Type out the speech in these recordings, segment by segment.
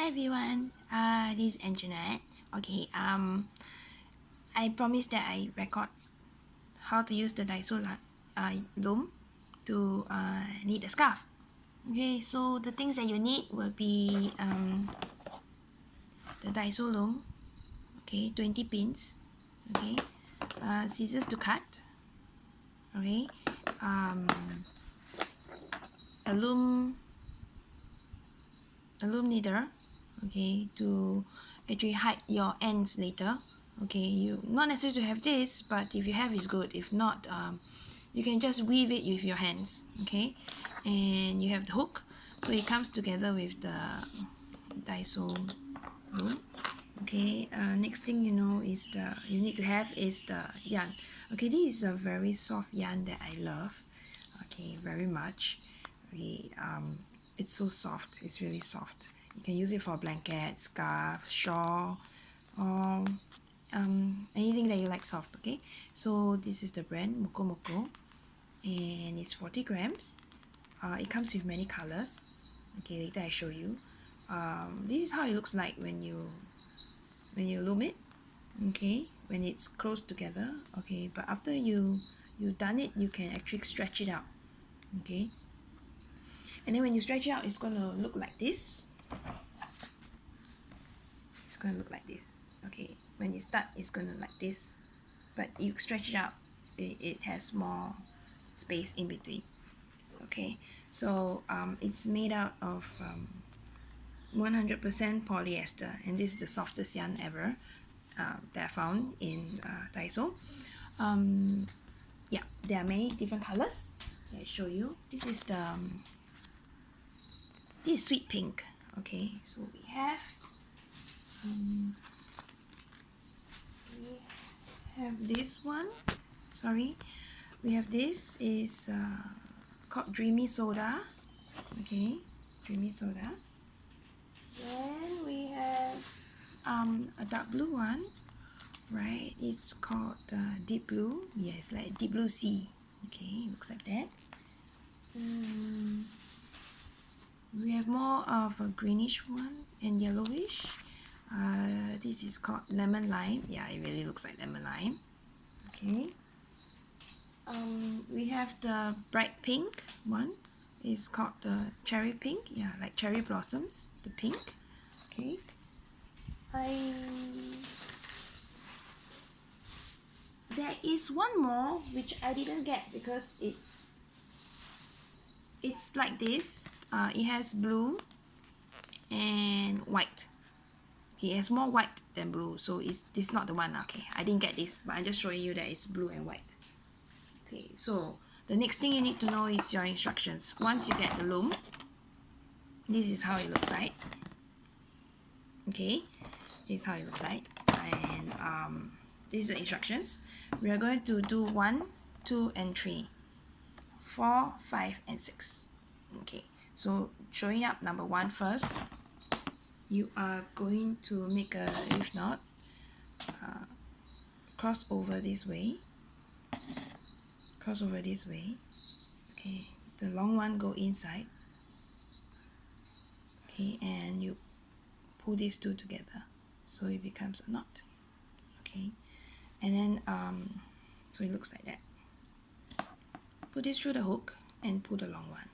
Hi everyone, this is Anjanette. Okay, I promised that I record how to use the Daiso Loom to knit a scarf. Okay, so the things that you need will be the Daiso Loom, okay, 20 pins, okay, scissors to cut, okay, a loom knitter, okay, to actually hide your ends later. Okay, you not necessary to have this, but if you have, is good. If not, you can just weave it with your hands. Okay, and you have the hook, so it comes together with the Daiso loom. Okay, next thing you know is you need to have is the yarn. Okay, this is a very soft yarn that I love. Okay, very much. Okay, it's so soft. It's really soft. You can use it for blanket, scarf, shawl, or anything that you like soft. Okay, so this is the brand Mokomoko, and it's 40 grams. It comes with many colors. Okay, later I show you. This is how it looks like when you loom it. Okay, when it's close together. Okay, but after you've done it, you can actually stretch it out. Okay, and then when you stretch it out, it's gonna look like this. It's gonna look like this. Okay, when you start, it's gonna look like this, but you stretch it out, it has more space in between. Okay, so it's made out of 100% polyester, and this is the softest yarn ever that I found in Daiso. Yeah, there are many different colors. Let me show you. This is this is sweet pink. Okay, so we have this one. Sorry, we have this is called Dreamy Soda. Okay, Dreamy Soda. Then we have a dark blue one, right? It's called Deep Blue. Yes, like Deep Blue Sea. Okay, looks like that. We have more of a greenish one and yellowish. This is called Lemon Lime. Yeah, it really looks like lemon lime. Okay. We have the bright pink one. It's called the cherry pink. Yeah, like cherry blossoms. The pink. Okay. There is one more which I didn't get because it's like this. It has blue and white. Okay, it has more white than blue, so this is not the one. Okay, I didn't get this, but I'm just showing you that it's blue and white. Okay, so the next thing you need to know is your instructions. Once you get the loom, this is how it looks like. Okay, this is how it looks like, and these are the instructions. We are going to do 1, 2, and 3, 4, 5, and 6. Okay, so showing up number 1 first. You are going to make a leaf knot, cross over this way, okay, the long one go inside, okay, and you pull these two together so it becomes a knot. Okay, and then so it looks like that. Put this through the hook and pull the long one.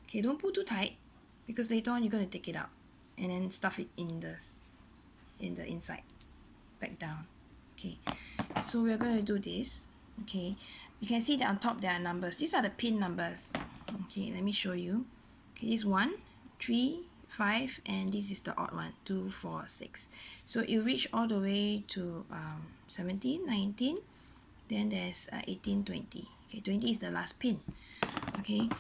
Okay, don't pull too tight because later on you're going to take it out and then stuff it in the inside, back down. Okay, so we're going to do this. Okay, you can see that on top there are numbers. These are the pin numbers. Okay, let me show you. Okay, this 1, 3, 5, and this is the odd one, 2, 4, 6. So you reach all the way to 17, 19, then there's 18, 20. Okay, 20 is the last pin. Okay,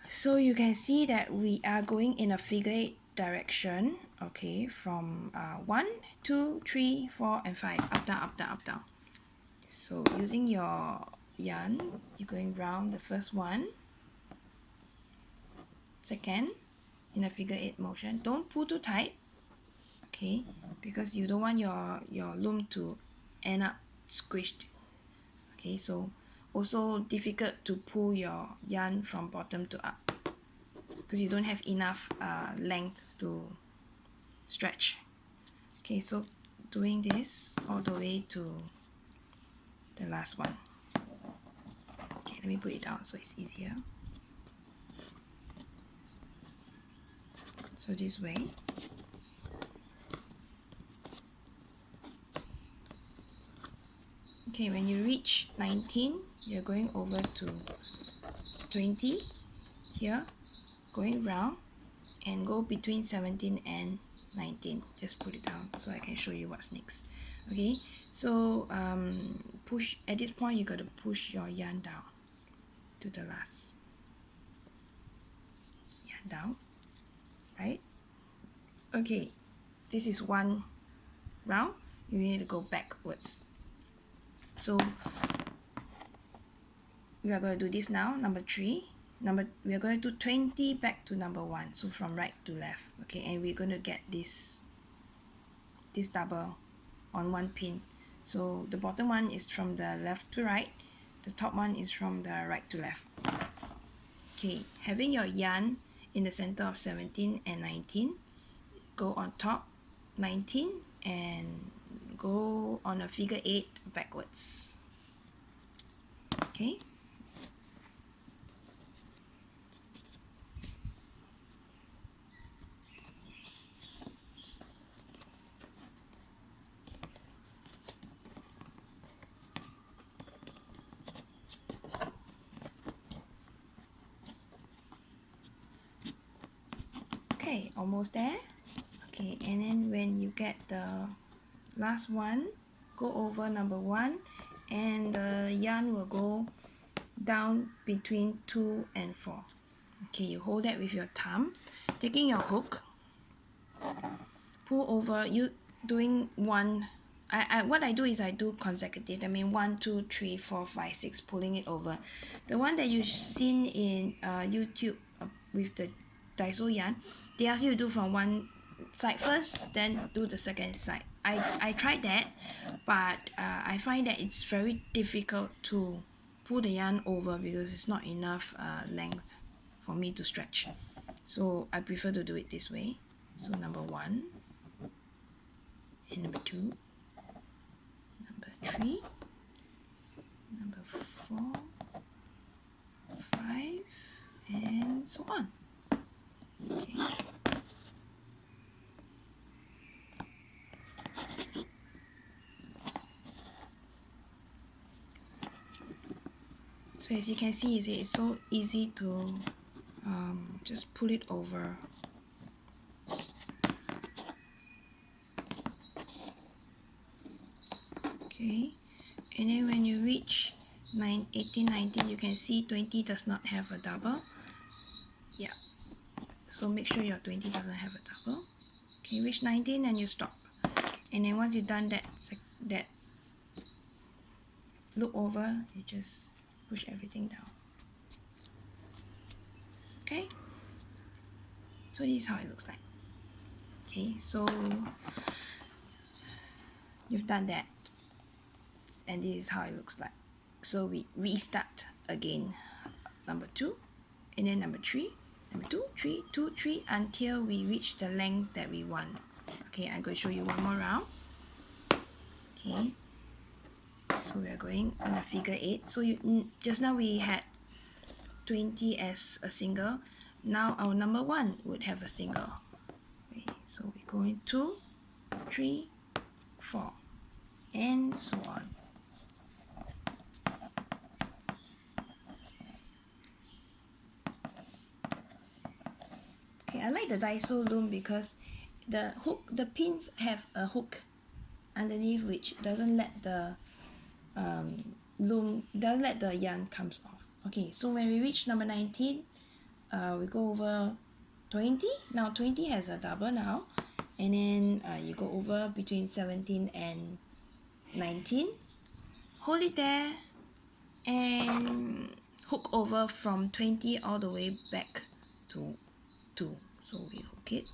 so you can see that we are going in a figure 8 direction. Okay, from 1, 2, 3, 4, and 5, up, down, up, down, up, down. So using your yarn, you're going round the first one, second, in a figure 8 motion. Don't pull too tight, okay, because you don't want your loom to end up squished. Okay, so also difficult to pull your yarn from bottom to up because you don't have enough length to stretch. Okay, so doing this all the way to the last one. Okay, let me put it down so it's easier. So this way. Okay, when you reach 19, you're going over to 20 here, going round, and go between 17 and 19. Just put it down so I can show you what's next. Okay, so push at this point. You got to push your yarn down to the last yarn down, right? Okay, this is one round. You need to go backwards. So we are going to do this now. Number 3. We are going to do 20 back to number 1. So from right to left. Okay, and we're going to get this double on one pin. So the bottom one is from the left to right. The top one is from the right to left. Okay, having your yarn in the center of 17 and 19, go on top 19 and go on a figure 8 backwards. Okay. Okay, almost there. Okay, and then when you get the last one, go over number 1, and the yarn will go down between 2 and 4. Okay, you hold that with your thumb, taking your hook, pull over. You doing one. What I do is I do consecutive. I mean 1, 2, 3, 4, 5, 6, pulling it over. The one that you've seen in YouTube with the Daiso yarn, they ask you to do from one side first, then do the second side. I tried that, but I find that it's very difficult to pull the yarn over because it's not enough length for me to stretch. So I prefer to do it this way. So number 1 and number 2, number 3, number 4, 5, and so on. Okay. So as you can see, it's so easy to just pull it over. Okay, and then when you reach 18, 19, you can see 20 does not have a double. Yeah, so make sure your 20 doesn't have a double. Okay, reach 19 and you stop. And then once you've done that look over, you just push everything down. Okay, so this is how it looks like. Okay, so you've done that, and this is how it looks like. So we restart again, number 2, and then number 3, number 2, 3, 2, 3, until we reach the length that we want. Okay, I'm going to show you one more round. Okay, so we are going on a figure 8. So just now we had 20 as a single. Now our number 1 would have a single. Okay, so we're going 2, 3, 4, and so on. Okay, I like the Daiso loom because the pins have a hook underneath which doesn't let the yarn comes off. Okay, so when we reach number 19, we go over 20. Now 20 has a double now, and then you go over between 17 and 19, hold it there, and hook over from 20 all the way back to 2. So we hook it.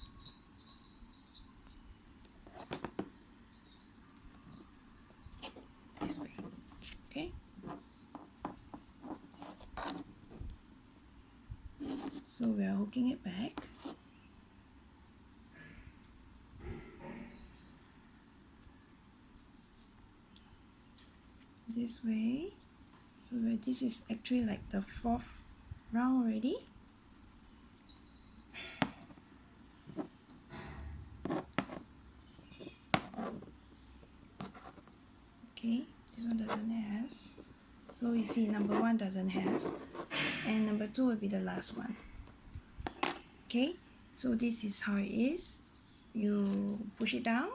This way. Okay. So we are hooking it back. this way. So this is actually like the 4th round already. Okay, this one doesn't have. So you see number 1 doesn't have, and number 2 will be the last one. Okay, so this is how it is. You push it down.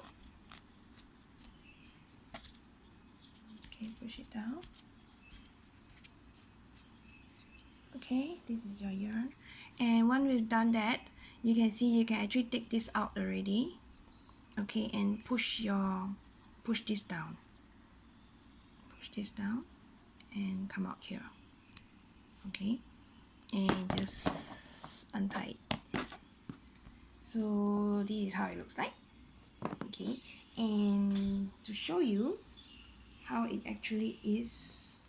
Okay, push it down. Okay, this is your yarn. And when we've done that, you can see you can actually take this out already. Okay, and push this down. Push this down and come out here. Okay, and just untie it. So this is how it looks like. Okay, and to show you how it actually is,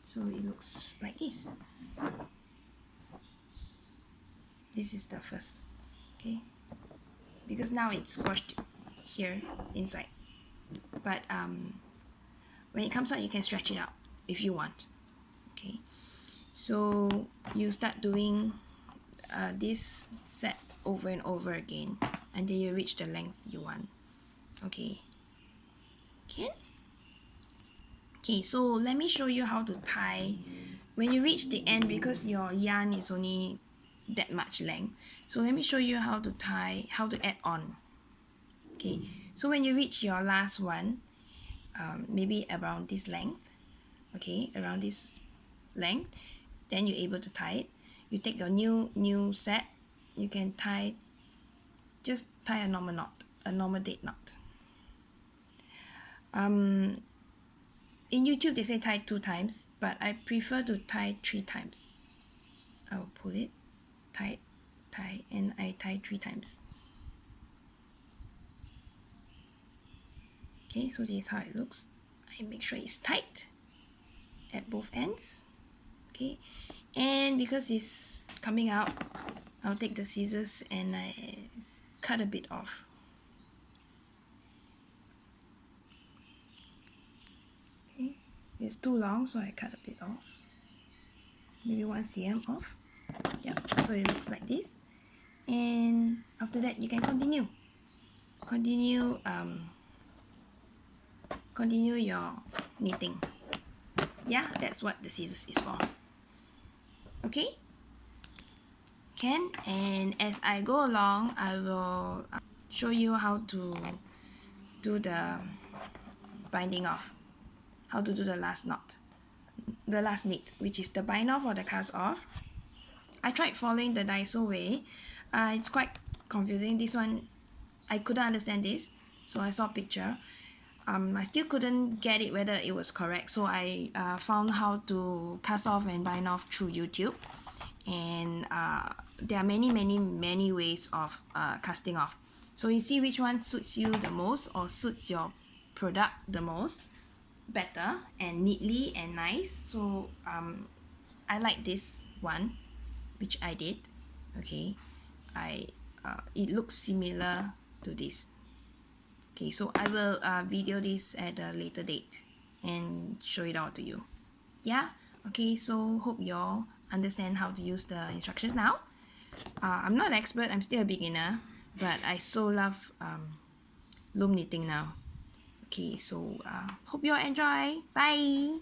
so it looks like this. This is the first, okay, because now it's squashed here inside, but when it comes out you can stretch it out if you want. Okay, so you start doing this set over and over again until you reach the length you want. Okay, okay, so let me show you how to tie. When you reach the end, because your yarn is only that much length, so let me show you how to tie, how to add on. Okay, so when you reach your last one, maybe around this length, okay, around this length, then you're able to tie it. You take your new set, you can tie, just tie a normal knot, a normal date knot. In YouTube they say tie 2 times, but I prefer to tie 3 times. I will pull it, tie, and I tie 3 times. Okay, so this is how it looks. I make sure it's tight at both ends. Okay, and because it's coming out, I'll take the scissors and I cut a bit off. Okay, it's too long, so I cut a bit off, maybe 1 cm off. Yeah, so it looks like this. And after that you can continue your knitting. Yeah, that's what the scissors is for. Okay, and as I go along, I will show you how to do the binding off, how to do the last knot, the last knit, which is the bind off or the cast off. I tried following the Daiso way. It's quite confusing. This one, I couldn't understand this, so I saw a picture. I still couldn't get it whether it was correct, so I found how to cast off and bind off through YouTube. And there are many ways of casting off. So you see which one suits you the most or suits your product the most, better and neatly and nice. So I like this one, which I did. Okay, it looks similar to this. Okay, so I will video this at a later date and show it all to you. Yeah, okay, so hope you all understand how to use the instructions now. I'm not an expert, I'm still a beginner, but I so love loom knitting now. Okay, so hope you all enjoy. Bye!